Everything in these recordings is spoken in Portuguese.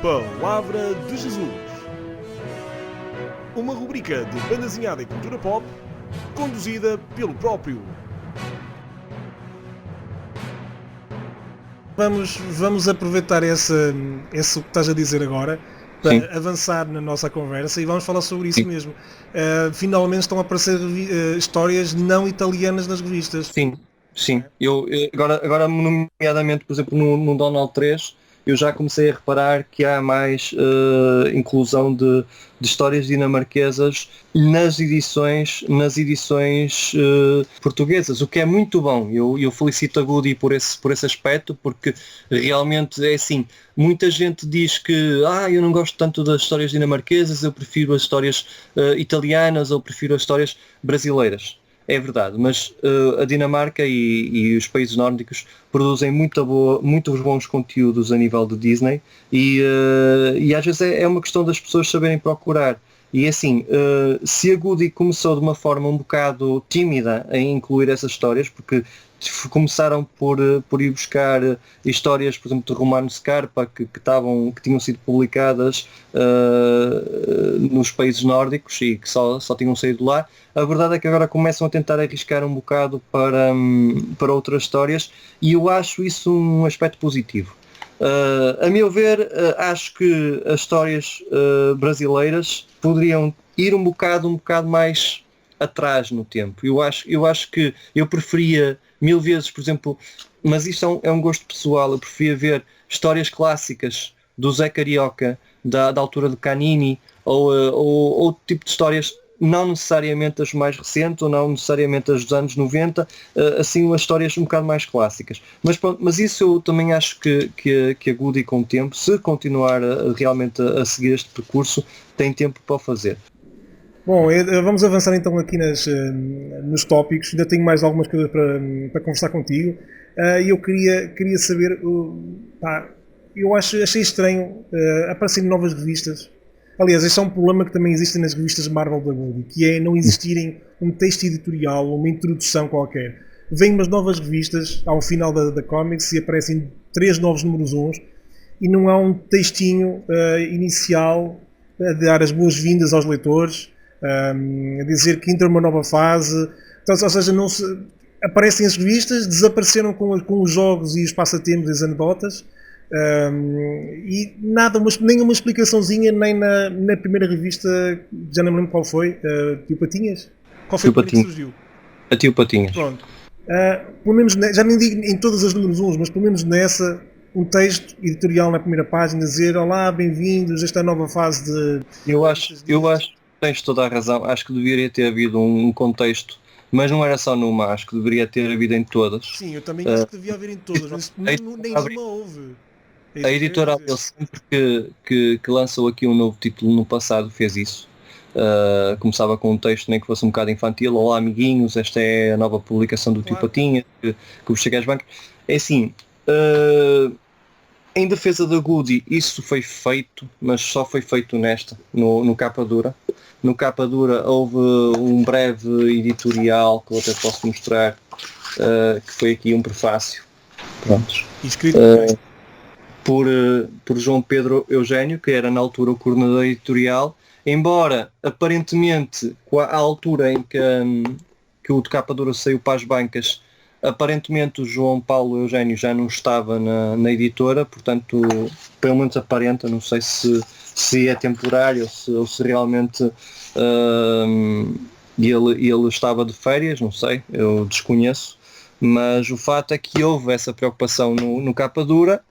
Palavra de Jesus. Uma rubrica de banda desenhada e cultura pop, conduzida pelo próprio. Vamos aproveitar esse que estás a dizer agora para Sim. avançar na nossa conversa e vamos falar sobre isso Sim. mesmo. Finalmente estão a aparecer histórias não italianas nas revistas. Sim. Eu agora nomeadamente, por exemplo, no Donald 3, eu já comecei a reparar que há mais inclusão de histórias dinamarquesas nas edições portuguesas, o que é muito bom. Eu felicito a Goody por esse aspecto, porque realmente é assim, muita gente diz que eu não gosto tanto das histórias dinamarquesas, eu prefiro as histórias italianas ou prefiro as histórias brasileiras. É verdade, mas a Dinamarca e os países nórdicos produzem muitos bons conteúdos a nível de Disney e às vezes é uma questão das pessoas saberem procurar. E assim, se a Goody começou de uma forma um bocado tímida em incluir essas histórias, porque começaram por ir buscar histórias, por exemplo, de Romano Scarpa que tinham sido publicadas nos países nórdicos e que só tinham saído lá. A verdade é que agora começam a tentar arriscar um bocado para outras histórias e eu acho isso um aspecto positivo. A meu ver, acho que as histórias brasileiras poderiam ir um bocado mais atrás no tempo. Eu acho que eu preferia mil vezes, por exemplo, mas isto é um gosto pessoal, eu preferia ver histórias clássicas do Zé Carioca, da altura do Canini, ou outro tipo de histórias, não necessariamente as mais recentes, ou não necessariamente as dos anos 90, assim umas histórias um bocado mais clássicas. Mas pronto, mas isso eu também acho que a Goody, com o tempo, se continuar realmente a seguir este percurso, tem tempo para o fazer. Bom, vamos avançar então aqui nos tópicos. Ainda tenho mais algumas coisas para conversar contigo. E eu queria saber, eu achei estranho aparecerem novas revistas. Aliás, este é um problema que também existe nas revistas Marvel da Goody, que é não existirem um texto editorial ou uma introdução qualquer. Vêm umas novas revistas ao final da Comics e aparecem 3 novos números 1 e não há um textinho inicial a dar as boas-vindas aos leitores, a dizer que entra uma nova fase. Então, ou seja, aparecem as revistas, desapareceram com os jogos e os passatempos e as anedotas. E nada, nem uma explicaçãozinha, nem na primeira revista, já não me lembro qual foi, Tio Patinhas? Qual foi a primeira que surgiu? A Tio Patinhas. Pronto. Pelo menos, já nem digo em todas as números 1, mas pelo menos nessa, um texto editorial na primeira página, dizer: olá, bem-vindos, esta é a nova fase de... Eu acho que tens toda a razão, acho que deveria ter havido um contexto, mas não era só numa, acho que deveria ter havido em todas. Sim, eu também acho que devia haver em todas, mas nem nenhuma houve. A editora ele sempre que lançou aqui um novo título no passado fez isso. Começava com um texto nem que fosse um bocado infantil: olá amiguinhos, esta é a nova publicação do Tio Patinha, que vos chega às bancas. É assim, em defesa da Goody, isso foi feito, mas só foi feito no capa dura. No capa dura houve um breve editorial que eu até posso mostrar, que foi aqui um prefácio. Prontos. Escrito por João Pedro Eugênio, que era na altura o coordenador editorial, embora aparentemente à altura em que o de capa dura saiu para as bancas, aparentemente o João Paulo Eugênio já não estava na editora, portanto, pelo menos aparenta, não sei se é temporário ou se realmente ele estava de férias, não sei, eu desconheço, mas o fato é que houve essa preocupação no capa dura.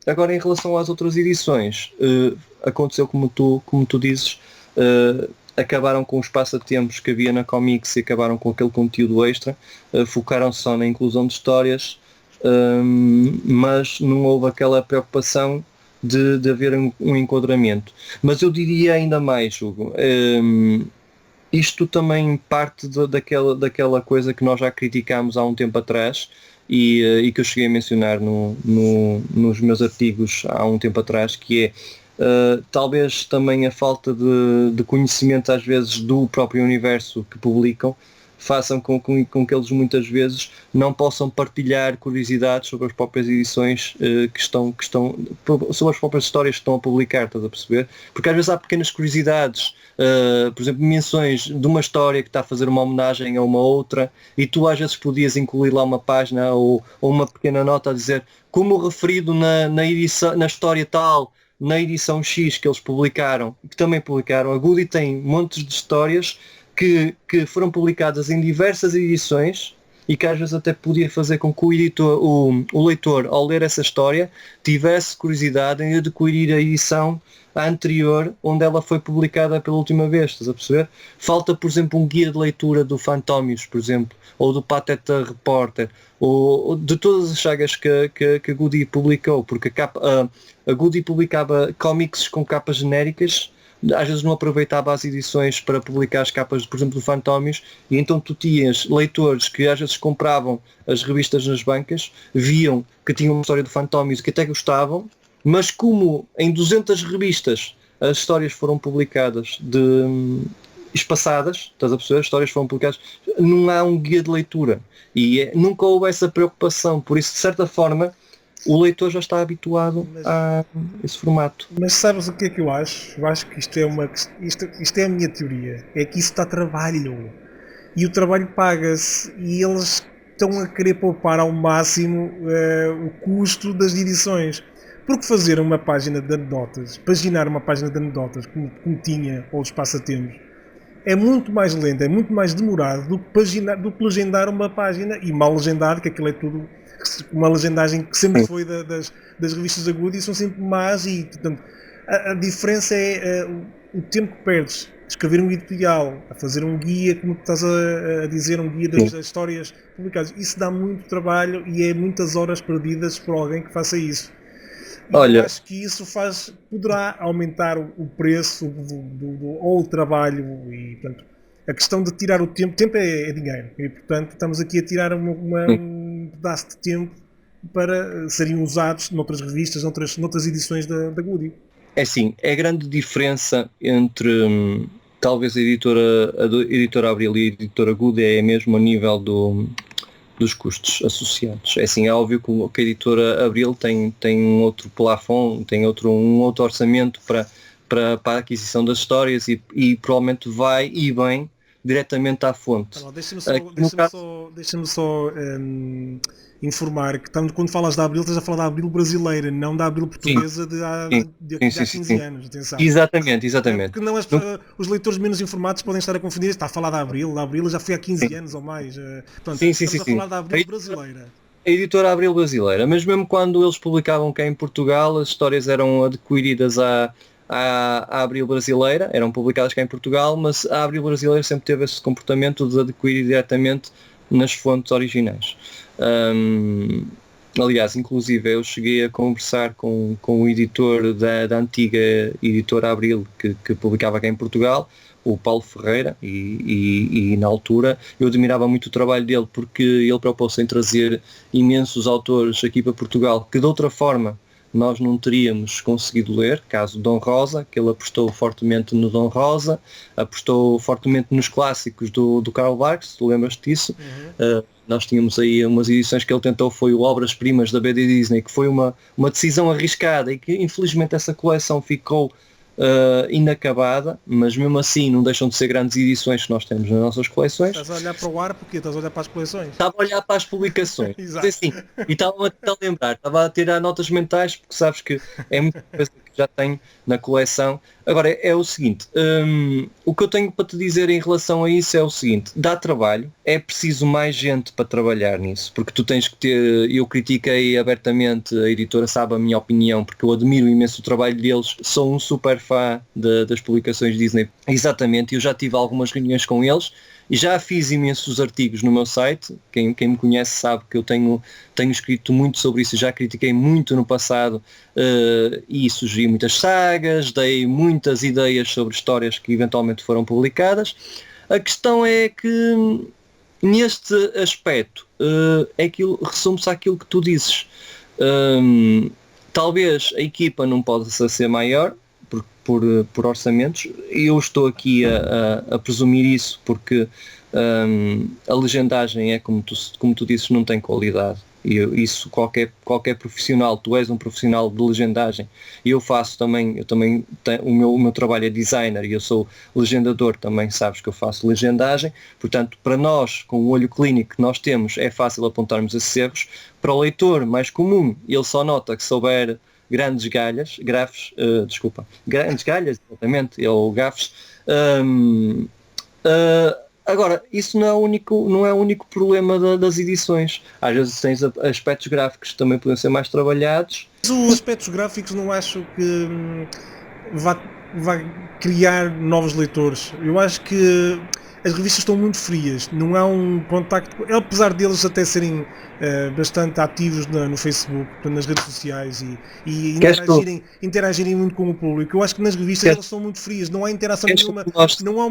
Agora, em relação às outras edições, aconteceu como tu dizes, acabaram com os passatempos que havia na Comics e acabaram com aquele conteúdo extra, focaram só na inclusão de histórias, mas não houve aquela preocupação de haver um enquadramento. Mas eu diria ainda mais, Hugo, isto também parte daquela coisa que nós já criticámos há um tempo atrás e que eu cheguei a mencionar nos meus artigos há um tempo atrás, que é talvez também a falta de conhecimento às vezes do próprio universo que publicam, façam com que eles muitas vezes não possam partilhar curiosidades sobre as próprias edições sobre as próprias histórias que estão a publicar, estás a perceber? Porque às vezes há pequenas curiosidades, por exemplo, menções de uma história que está a fazer uma homenagem a uma outra, e tu às vezes podias incluir lá uma página ou uma pequena nota a dizer como referido na edição, na história tal, na edição X que eles publicaram, que também publicaram. A Goody tem montes de histórias que foram publicadas em diversas edições e que às vezes até podia fazer com que o leitor, ao ler essa história, tivesse curiosidade em adquirir a edição anterior onde ela foi publicada pela última vez, estás a perceber? Falta, por exemplo, um guia de leitura do Fantómios, por exemplo, ou do Pateta Repórter, ou de todas as sagas que a Goody publicou, porque a Goody publicava cómics com capas genéricas, às vezes não aproveitava as edições para publicar as capas, por exemplo, do Fantómios, e então tu tinhas leitores que às vezes compravam as revistas nas bancas, viam que tinham uma história do Fantómios que até gostavam, mas como em 200 revistas as histórias foram publicadas espaçadas, estás a perceber? As histórias foram publicadas, não há um guia de leitura e nunca houve essa preocupação, por isso de certa forma o leitor já está habituado a esse formato. Mas sabes o que é que eu acho? Eu acho que isto é a minha teoria. É que isso dá trabalho. E o trabalho paga-se. E eles estão a querer poupar ao máximo o custo das edições. Porque fazer uma página de anedotas, paginar uma página de anedotas, como tinha outros passatempos, é muito mais lento, é muito mais demorado do que legendar uma página, e mal legendado, que aquilo é tudo uma legendagem que sempre foi das revistas da Goody, são sempre más, e portanto a diferença é o tempo que perdes a escrever um editorial, a fazer um guia, como estás a dizer, um guia das histórias publicadas. Isso dá muito trabalho e é muitas horas perdidas por alguém que faça isso. Olha, eu acho que isso poderá aumentar o preço ou o trabalho, e portanto a questão de tirar o tempo é dinheiro, e portanto estamos aqui a tirar um pedaço de tempo para serem usados noutras revistas, noutras edições da Goody. É assim, é a grande diferença entre talvez a editora Abril e a editora Goody é mesmo a nível dos custos associados. É assim, é óbvio que a editora Abril tem um outro plafond, tem um outro orçamento para a aquisição das histórias e provavelmente vai e bem diretamente à fonte. Deixa-me só informar que quando falas da Abril, estás a falar da Abril brasileira, não da Abril portuguesa de há 15 anos. Atenção. Exatamente. Porque não os leitores menos informados podem estar a confundir. Está a falar da Abril já foi há 15 anos ou mais. Portanto, estamos a falar da Abril brasileira. A editora Abril brasileira, mas mesmo quando eles publicavam cá em Portugal, as histórias eram adquiridas à Abril brasileira, eram publicadas cá em Portugal, mas a Abril brasileira sempre teve esse comportamento de adquirir diretamente nas fontes originais. Aliás, inclusive eu cheguei a conversar com o editor da antiga editora Abril que publicava cá em Portugal, o Paulo Ferreira, e na altura eu admirava muito o trabalho dele, porque ele propôs-se em trazer imensos autores aqui para Portugal que de outra forma nós não teríamos conseguido ler, caso Dom Rosa, que ele apostou fortemente no Dom Rosa, apostou fortemente nos clássicos do Karl Barks, tu lembras-te disso? Nós tínhamos aí umas edições que ele tentou, foi o Obras-Primas da BD Disney, que foi uma decisão arriscada e que infelizmente essa coleção ficou inacabada, mas mesmo assim não deixam de ser grandes edições que nós temos nas nossas coleções. Estás a olhar para o ar porque estás a olhar para as coleções. Estava a olhar para as publicações. Exato. Assim, e estava a lembrar, estava a tirar notas mentais, porque sabes que é muita coisa que já tenho na coleção. Agora, é o seguinte, o que eu tenho para te dizer em relação a isso é o seguinte: dá trabalho, é preciso mais gente para trabalhar nisso, porque tu tens que ter, eu critiquei abertamente, a editora sabe a minha opinião, porque eu admiro imenso o trabalho deles, sou um super fã das publicações Disney, exatamente, eu já tive algumas reuniões com eles, e já fiz imensos artigos no meu site, quem me conhece sabe que eu tenho escrito muito sobre isso, já critiquei muito no passado, e sugeri muitas sagas, dei muitas ideias sobre histórias que eventualmente foram publicadas. A questão é que neste aspecto resume-se àquilo que tu dizes. Talvez a equipa não possa ser maior por orçamentos. Eu estou aqui a presumir isso porque A legendagem é, como tu dizes, não tem qualidade. E isso qualquer profissional, tu és um profissional de legendagem, e eu também o meu trabalho é designer e eu sou legendador, também sabes que eu faço legendagem, portanto para nós, com o olho clínico que nós temos, é fácil apontarmos esses erros. Para o leitor mais comum, ele só nota que souber grandes galhas, grandes galhas, exatamente, ou gafes. Agora, isso não é o único problema das edições. Às vezes tens aspectos gráficos que também podem ser mais trabalhados. Mas os aspectos gráficos não acho que vá criar novos leitores. Eu acho que as revistas estão muito frias, não há um contacto, apesar deles até serem bastante ativos no Facebook, nas redes sociais e interagirem muito com o público. Eu acho que nas revistas elas são muito frias, não há interação nenhuma, não há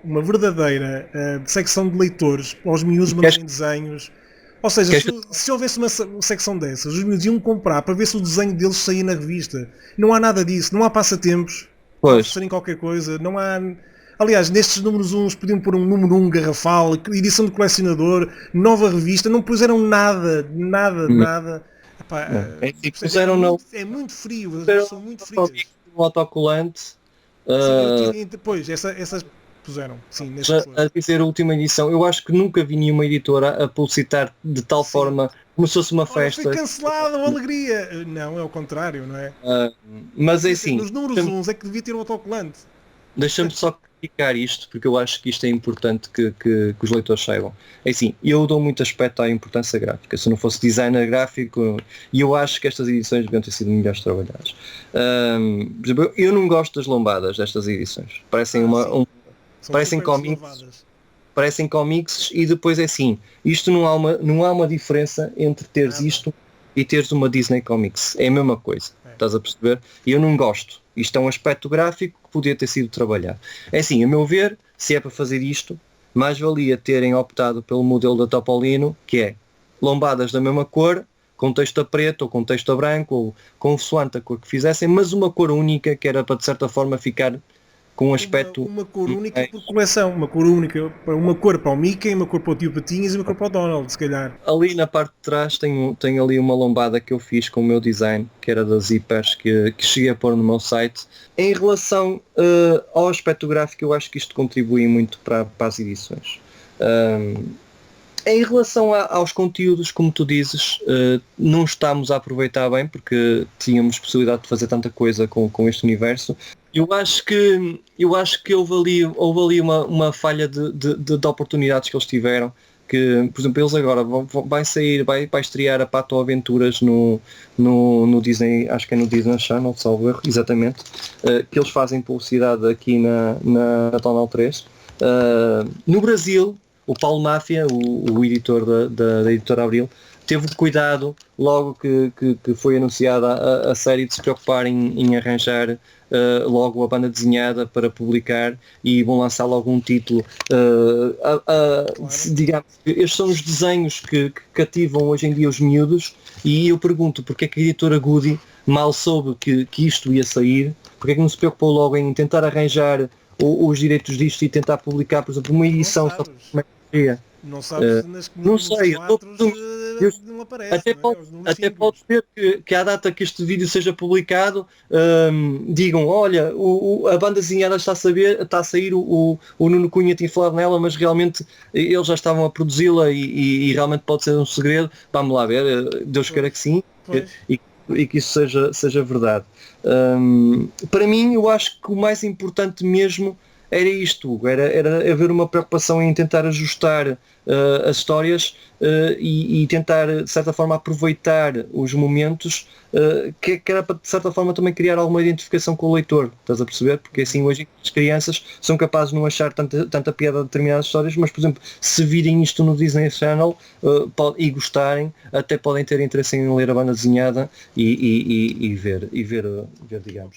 uma verdadeira secção de leitores, aos miúdos mandarem desenhos. Ou seja, se houvesse uma secção dessas, os miúdos iam comprar para ver se o desenho deles saía na revista. Não há nada disso, não há passatempos, serem qualquer coisa, não há... Aliás, nestes números 1 podiam pôr um número 1 garrafal, edição de colecionador, nova revista, não puseram nada. Epá, é muito frio, são muito frias. Um autocolante. Depois, essas puseram, sim, a dizer a última edição. Eu acho que nunca vi nenhuma editora a publicitar de tal forma como se fosse uma festa. Foi cancelado, uma alegria. Não, é o contrário, não é? Mas é assim. Nos números 1 é que devia ter o autocolante. Deixa-me só criticar isto, porque eu acho que isto é importante que os leitores saibam. É assim, eu dou muito aspecto à importância gráfica. Se eu não fosse designer gráfico, e eu acho que estas edições deviam ter sido melhores trabalhadas. Por exemplo, eu não gosto das lombadas destas edições. Parecem parecem cómics, e depois é assim, isto não há uma diferença entre teres isto e teres uma Disney Comics. É a mesma coisa. Estás a perceber? E eu não gosto. Isto é um aspecto gráfico que podia ter sido trabalhado. É assim, a meu ver, se é para fazer isto, mais valia terem optado pelo modelo da Topolino, que é lombadas da mesma cor, com texto a preto ou com texto a branco, ou consoante a cor que fizessem, mas uma cor única, que era para de certa forma ficar com um aspecto... Uma cor única por coleção, uma cor única, uma cor para o Mickey, uma cor para o Tio Patinhas e uma cor para o Donald, se calhar. Ali na parte de trás tem ali uma lombada que eu fiz com o meu design, que era das zippers, que cheguei a pôr no meu site. Em relação ao aspecto gráfico, eu acho que isto contribui muito para as edições. Em relação aos conteúdos, como tu dizes, não estamos a aproveitar bem, porque tínhamos possibilidade de fazer tanta coisa com este universo. Eu acho que houve ali uma falha de oportunidades que eles tiveram, que, por exemplo, eles agora vai estrear a Pato Aventuras no Disney, acho que é no Disney Channel, salvo erro, exatamente, que eles fazem publicidade aqui na Tonal 3. No Brasil, o Paulo Máfia, o editor da editora Abril, teve cuidado logo que foi anunciada a série de se preocupar em arranjar logo a banda desenhada para publicar, e vão lançar logo um título. Digamos, estes são os desenhos que cativam hoje em dia os miúdos, e eu pergunto porque é que a editora Goody mal soube que isto ia sair, porque é que não se preocupou logo em tentar arranjar os direitos disto e tentar publicar, por exemplo, uma edição só como é que seria. Não sabes não sei, não aparece, até pode ser que à data que este vídeo seja publicado digam, olha, a banda desenhada está a sair, o Nuno Cunha tinha falado nela, mas realmente eles já estavam a produzi-la e realmente pode ser um segredo. Vamos lá ver, Deus queira que sim, e que isso seja verdade. Para mim, eu acho que o mais importante mesmo era isto, era haver uma preocupação em tentar ajustar as histórias e tentar, de certa forma, aproveitar os momentos, que era para, de certa forma, também criar alguma identificação com o leitor, estás a perceber? Porque assim, hoje as crianças são capazes de não achar tanta piada de determinadas histórias, mas, por exemplo, se virem isto no Disney Channel e gostarem, até podem ter interesse em ler a banda desenhada e ver, digamos.